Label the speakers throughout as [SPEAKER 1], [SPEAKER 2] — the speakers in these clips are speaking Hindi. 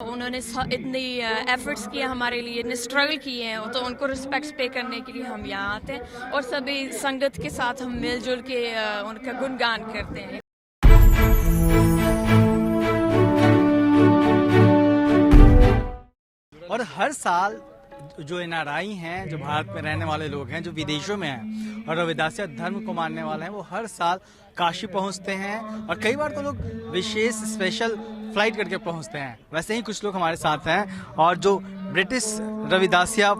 [SPEAKER 1] उन्होंने इतनी एफर्ट्स किए हमारे लिए, इतने स्ट्रगल किए हैं, तो उनको रिस्पेक्ट पे करने के लिए हम यहाँ आते हैं और सभी संगत के साथ हम मिलजुल के उनका गुणगान करते हैं।
[SPEAKER 2] और हर साल जो एनआरआई हैं, जो भारत में रहने वाले लोग हैं, जो विदेशों में हैं और रविदासिया धर्म को मानने वाले हैं, वो हर साल काशी पहुंचते हैं और कई बार तो लोग विशेष स्पेशल फ्लाइट करके पहुंचते हैं। वैसे ही कुछ लोग हमारे साथ हैं और जो ब्रिटिश रविदासिया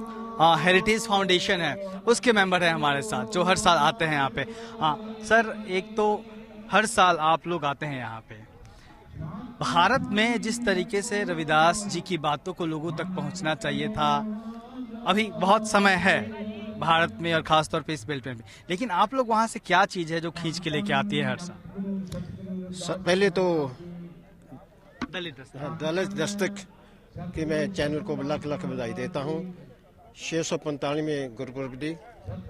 [SPEAKER 2] हेरिटेज फाउंडेशन है उसके मेंबर हैं हमारे साथ, जो हर साल आते हैं यहाँ पे। सर, एक तो हर साल आप लोग आते हैं यहाँ पे, भारत में जिस तरीके से रविदास जी की बातों को लोगों तक पहुंचना चाहिए था, अभी बहुत समय है भारत में और खासतौर पे इस बेल्ट में भी, लेकिन आप लोग वहां से क्या चीज है जो खींच के लेके आती है हर साल?
[SPEAKER 3] पहले तो
[SPEAKER 2] दलित
[SPEAKER 3] दस्तक कि मैं चैनल को लाख लाख बधाई देता हूँ। 645 गुरपुरब दी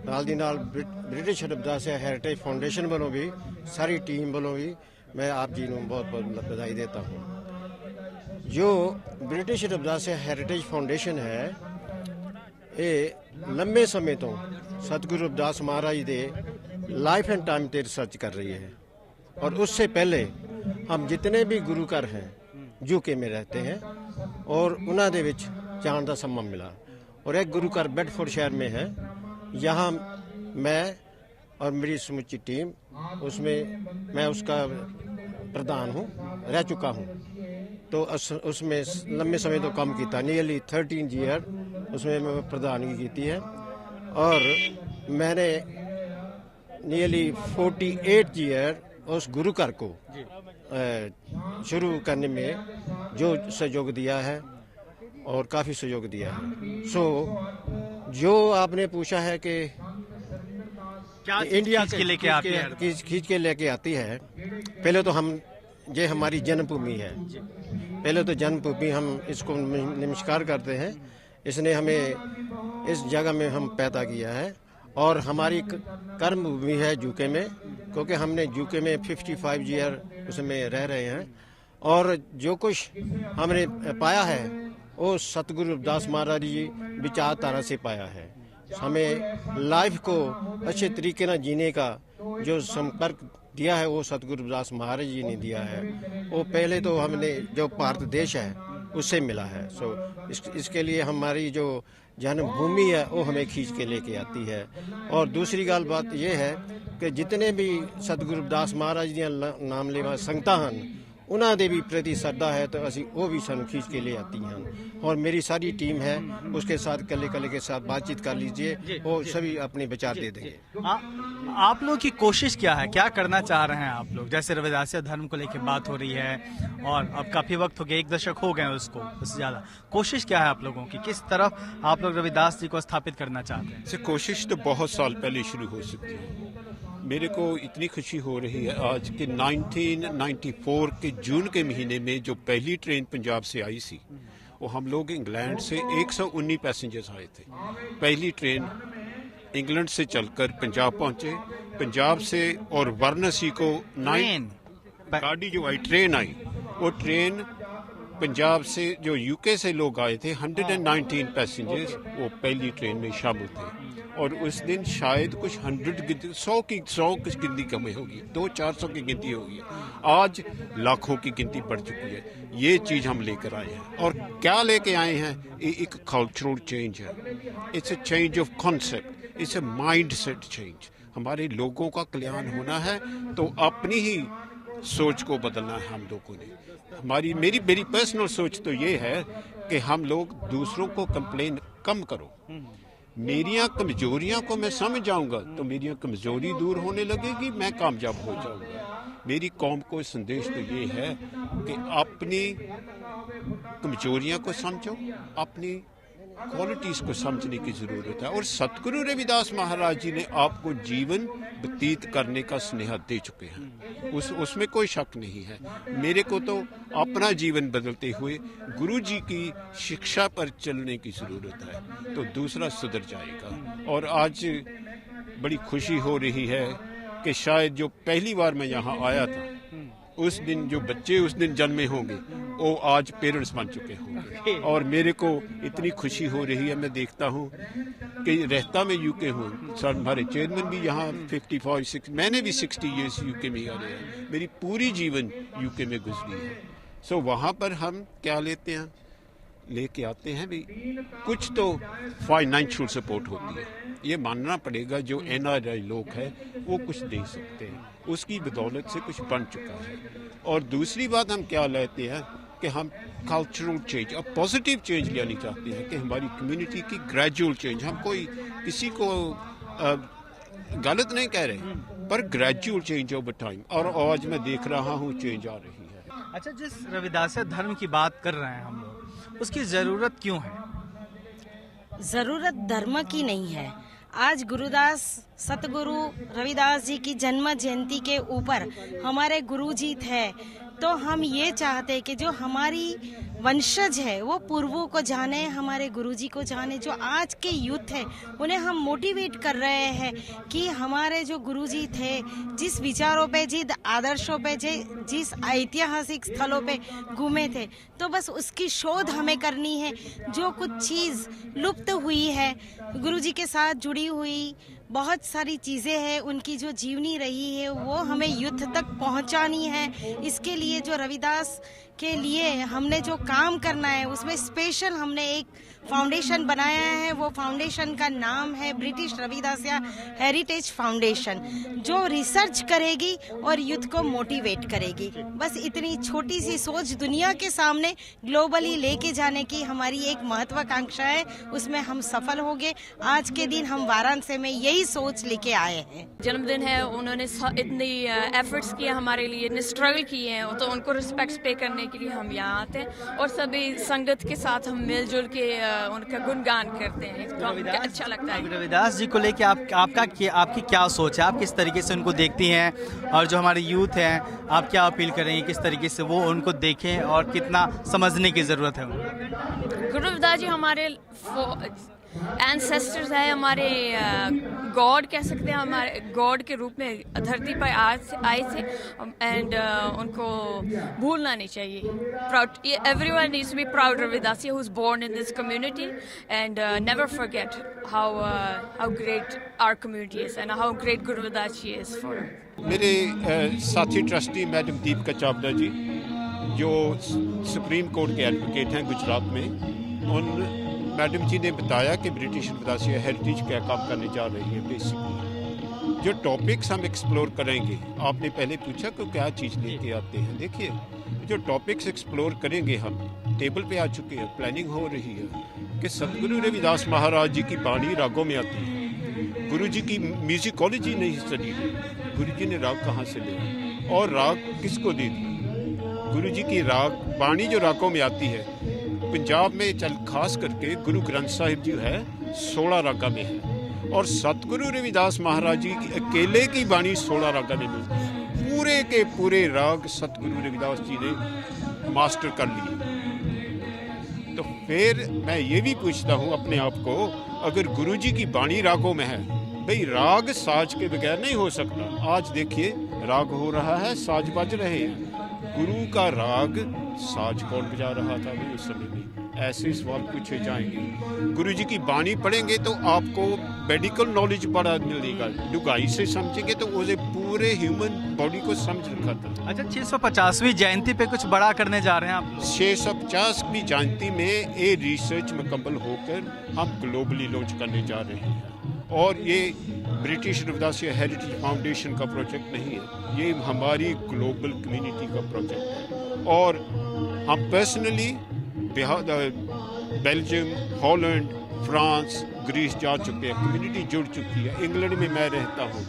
[SPEAKER 3] नाल दी नाल ब्रिटिश रविदासिया हेरिटेज फाउंडेशन वालों भी, सारी टीम वालों भी मैं आप जी ਨੂੰ बहुत बहुत बधाई देता हूँ। जो ब्रिटिश रविदासिया हेरिटेज फाउंडेशन है, ये लंबे समय तो सतगुरु रविदास महाराज दे लाइफ एंड टाइम ते रिसर्च कर रही है और उससे पहले हम जितने भी गुरु घर हैं यूके में रहते हैं और उन्होंने दे विच जान का समा मिला और एक गुरु घर बेडफोर्ड शहर में है। यहाँ मैं और मेरी समूची टीम, उसमें मैं उसका प्रधान हूँ, रह चुका हूँ। तो उसमें लंबे समय तो काम किया, नियरली 13 ईयर उसमें मैं प्रधानगी की है और मैंने नियरली 48 ईयर उस गुरु घर को शुरू करने में जो सहयोग दिया है और काफ़ी सहयोग दिया है। सो जो आपने पूछा है कि
[SPEAKER 2] क्या
[SPEAKER 3] इंडिया
[SPEAKER 2] खींच के लेके आती है?
[SPEAKER 3] खींच के लेके आती है, पहले तो हम ये हमारी जन्मभूमि है, पहले तो जन्मभूमि हम इसको नमस्कार करते हैं। इसने हमें इस जगह में हम पैदा किया है और हमारी कर्म भूमि है यूके में, क्योंकि हमने यूके में 55 ईयर उसमें रह रहे हैं और जो कुछ हमने पाया है वो सतगुरु रविदास महाराज जी विचारधारा से पाया है। हमें लाइफ को अच्छे तरीके से जीने का जो संपर्क दिया है वो सतगुरु रविदास महाराज जी ने दिया है। वो पहले तो हमने जो भारत देश है उससे मिला है। सो इसके लिए हमारी जो जन्मभूमि है वो हमें खींच के लेके आती है। और दूसरी बात ये है कि जितने भी सतगुरु रविदास महाराज जी नाम लेवा संगतां हैं, उन्होंने दे भी प्रति श्रद्धा है तो असी वो भी सानू खींच के ले आती हैं। और मेरी सारी टीम है, उसके साथ कले के साथ बातचीत कर लीजिए, वो सभी अपने विचार दे देंगे।
[SPEAKER 2] आप लोग की कोशिश क्या है, क्या करना चाह रहे हैं आप लोग? जैसे रविदासिया धर्म को लेकर बात हो रही है और अब काफी वक्त हो गया, 1 दशक हो गए उसको, उससे ज्यादा। कोशिश क्या है आप लोगों की, किस तरफ आप लोग रविदास जी को स्थापित करना चाहते हैं?
[SPEAKER 4] कोशिश तो बहुत साल पहले शुरू हो सकती है। मेरे को इतनी खुशी हो रही है आज कि 1994 के जून के महीने में जो पहली ट्रेन पंजाब से आई थी, वो हम लोग इंग्लैंड से 119 पैसेंजर्स आए थे। पहली ट्रेन इंग्लैंड से चलकर पंजाब पहुंचे, पंजाब से और वाराणसी को गाड़ी जो आई, ट्रेन आई, वो ट्रेन पंजाब से जो यूके से लोग आए थे 119 पैसेंजर्स वो पहली ट्रेन में शामिल थे। और उस दिन शायद कुछ 100 की गिनती कम होगी, 200-400 की गिनती होगी। आज लाखों की गिनती बढ़ चुकी है। ये चीज़ हम लेकर आए हैं और क्या लेके आए हैं, ये एक कल्चरल चेंज है। It's a change of concept, it's a mind set change. हमारे लोगों का कल्याण होना है तो अपनी ही सोच को बदलना है हम लोगों ने। मेरी पर्सनल सोच तो ये है कि हम लोग दूसरों को कंप्लेन कम करो। मेरियां कमजोरियां को मैं समझ जाऊंगा तो मेरी कमजोरी दूर होने लगेगी, मैं कामयाब हो जाऊंगा। मेरी कौम को संदेश तो ये है कि अपनी कमजोरियां को समझो, अपनी क्वालिटीज़ को समझने की ज़रूरत है। और सतगुरु रविदास महाराज जी ने आपको जीवन व्यतीत करने का स्नेह दे चुके हैं, उसमें कोई शक नहीं है। मेरे को तो अपना जीवन बदलते हुए गुरु जी की शिक्षा पर चलने की ज़रूरत है, तो दूसरा सुधर जाएगा। और आज बड़ी खुशी हो रही है कि शायद जो पहली बार मैं यहाँ आया था, उस दिन जो बच्चे उस दिन जन्मे होंगे वो आज पेरेंट्स बन चुके होंगे और मेरे को इतनी खुशी हो रही है। मैं देखता हूँ कि रहता मैं यूके हूँ, सर हमारे चेयरमैन भी यहाँ 55-60, मैंने भी 60 ईयर्स यूके में रहे हैं, मेरी पूरी जीवन यूके में गुजरी है। सो वहाँ पर हम क्या लेके आते हैं भी कुछ तो फाइनेंशियल सपोर्ट होती है, ये मानना पड़ेगा। जो NRI लोग हैं वो कुछ दे सकते हैं, उसकी बदौलत से कुछ बन चुका है। और दूसरी बात हम क्या लेते हैं कि हम कल्चरल चेंज और पॉजिटिव चेंज लानी चाहते हैं कि हमारी कम्युनिटी की ग्रेजुअल चेंज, हम कोई किसी को गलत नहीं कह रहे, पर ग्रेजुअल चेंज ओवर टाइम, और आज मैं देख रहा हूँ चेंज आ रही है।
[SPEAKER 2] अच्छा, जिस रविदासिया धर्म की बात कर रहे हैं हम लोग, उसकी ज़रूरत क्यों है?
[SPEAKER 5] ज़रूरत धर्म की नहीं है। आज गुरुदास सतगुरु रविदास जी की जन्म जयंती के ऊपर हमारे गुरुजी थे, तो हम ये चाहते हैं कि जो हमारी वंशज है वो पूर्वों को जाने, हमारे गुरुजी को जाने। जो आज के यूथ है उन्हें हम मोटिवेट कर रहे हैं कि हमारे जो गुरुजी थे जिस विचारों पे, जिस आदर्शों पे, जिस ऐतिहासिक स्थलों पे घूमे थे, तो बस उसकी शोध हमें करनी है। जो कुछ चीज़ लुप्त हुई है, गुरुजी के साथ जुड़ी हुई बहुत सारी चीज़ें हैं, उनकी जो जीवनी रही है वो हमें युद्ध तक पहुंचानी है। इसके लिए जो रविदास के लिए हमने जो काम करना है, उसमें स्पेशल हमने एक फाउंडेशन बनाया है। वो फाउंडेशन का नाम है ब्रिटिश रविदासिया हेरिटेज फाउंडेशन, जो रिसर्च करेगी और यूथ को मोटिवेट करेगी। बस इतनी छोटी सी सोच दुनिया के सामने ग्लोबली लेके जाने की हमारी एक महत्वाकांक्षा है, उसमें हम सफल होंगे। आज के दिन हम वाराणसी में यही सोच लेके आए हैं।
[SPEAKER 1] जन्मदिन है, उन्होंने इतनी एफर्ट्स किए हमारे लिए, इतने स्ट्रगल किए हैं, तो उनको रिस्पेक्ट पे करने के लिए हम यहाँ आते हैं और सभी संगत के साथ हम मिलजुल के उनका गुणगान करते हैं। अच्छा लगता है।
[SPEAKER 2] रविदास जी को लेके आपकी क्या सोच है? आप किस तरीके से उनको देखती हैं, और जो हमारे यूथ हैं आप क्या अपील करेंगे, किस तरीके से वो उनको देखें और कितना समझने की ज़रूरत है?
[SPEAKER 1] गुरु रविदास जी हमारे एंसेस्टर्स है, हमारे गॉड कह सकते हैं, हमारे गॉड के रूप में धरती पर आए थे, एंड उनको भूलना नहीं चाहिए। Proud, everyone needs to be proud Ravidasi who is born in this community, and never forget how great our community is and how great Guru Ravidas ji is for.
[SPEAKER 4] मेरे साथी ट्रस्टी मैडम दीपिका चावला जी, जो सुप्रीम कोर्ट के एडवोकेट हैं गुजरात में, उन मैडम जी ने बताया कि ब्रिटिश रविदासिया हेरिटेज क्या काम करने जा रही है। बेसिकली जो टॉपिक्स हम एक्सप्लोर करेंगे, आपने पहले पूछा कि क्या चीज़ लेके आते हैं। देखिए, जो टॉपिक्स एक्सप्लोर करेंगे हम टेबल पे आ चुके हैं, प्लानिंग हो रही है कि सतगुरु रविदास महाराज जी की बाणी रागों में आती है। गुरु जी की म्यूजिकोलॉजी नहीं स्टडी है, गुरु जी ने राग कहाँ से लिया और राग किसको दे दिया। गुरु जी की राग बाणी जो रागों में आती है, पंजाब में खास करके गुरु ग्रंथ साहिब जी है 16 रागा में है, और सतगुरु रविदास महाराज जी की अकेले की बाणी 16 रागा में मिलती है। पूरे के पूरे राग सतगुरु रविदास जी ने मास्टर कर लिए। तो फिर मैं ये भी पूछता हूँ अपने आप को, अगर गुरु जी की बाणी रागों में है, भाई राग साज के बगैर नहीं हो सकता। आज देखिए राग हो रहा है, साज बज रहे हैं, गुरु का राग साज कौन बजा रहा था भी उस समय में? ऐसे सवाल पूछे जाएंगे। गुरु जी की बाणी पढ़ेंगे तो आपको मेडिकल नॉलेज बड़ा मिलेगा, डुगाई से समझेंगे तो उसे पूरे ह्यूमन बॉडी को समझ रखा था।
[SPEAKER 2] अच्छा, 650वीं जयंती पे कुछ बड़ा करने जा रहे हैं आप?
[SPEAKER 4] 650वीं जयंती में ये रिसर्च मुकम्मल होकर हम ग्लोबली लॉन्च करने जा रहे हैं, और ये ब्रिटिश रविदासिया हेरिटेज फाउंडेशन का प्रोजेक्ट नहीं है, ये हमारी ग्लोबल कम्युनिटी का प्रोजेक्ट है। और हम personally Belgium, Holland, France, Greece जा चुके हैं, कम्युनिटी जुड़ चुकी है। इंग्लैंड में मैं रहता हूँ,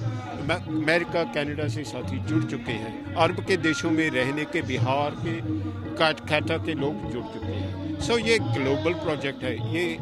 [SPEAKER 4] अमेरिका, कनाडा से साथी जुड़ चुके हैं। अरब के देशों में रहने के, बिहार के, कैटा के लोग जुड़ चुके हैं। सो ये ग्लोबल प्रोजेक्ट है, ये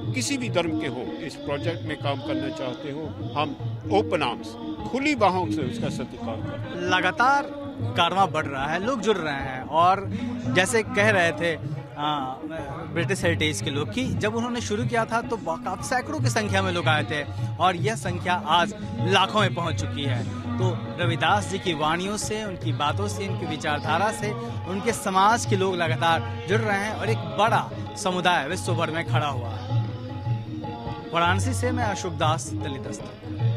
[SPEAKER 4] किसी भी धर्म के हो, इस प्रोजेक्ट में काम करना चाहते हो, हम ओपन आर्म्स, खुली बाहों से उसका सत्कार करते हैं।
[SPEAKER 2] लगातार कारवां बढ़ रहा है, लोग जुड़ रहे हैं, और जैसे कह रहे थे ब्रिटिश हेरिटेज के लोग कि जब उन्होंने शुरू किया था तो सैकड़ों की संख्या में लोग आए थे, और यह संख्या आज लाखों में पहुंच चुकी है। तो रविदास जी की वाणियों से, उनकी बातों से, उनकी विचारधारा से उनके समाज के लोग लगातार जुड़ रहे हैं और एक बड़ा समुदाय विश्व भर में खड़ा हुआ है। वाराणसी से मैं अशोक दास, दिल्ली दस्तक।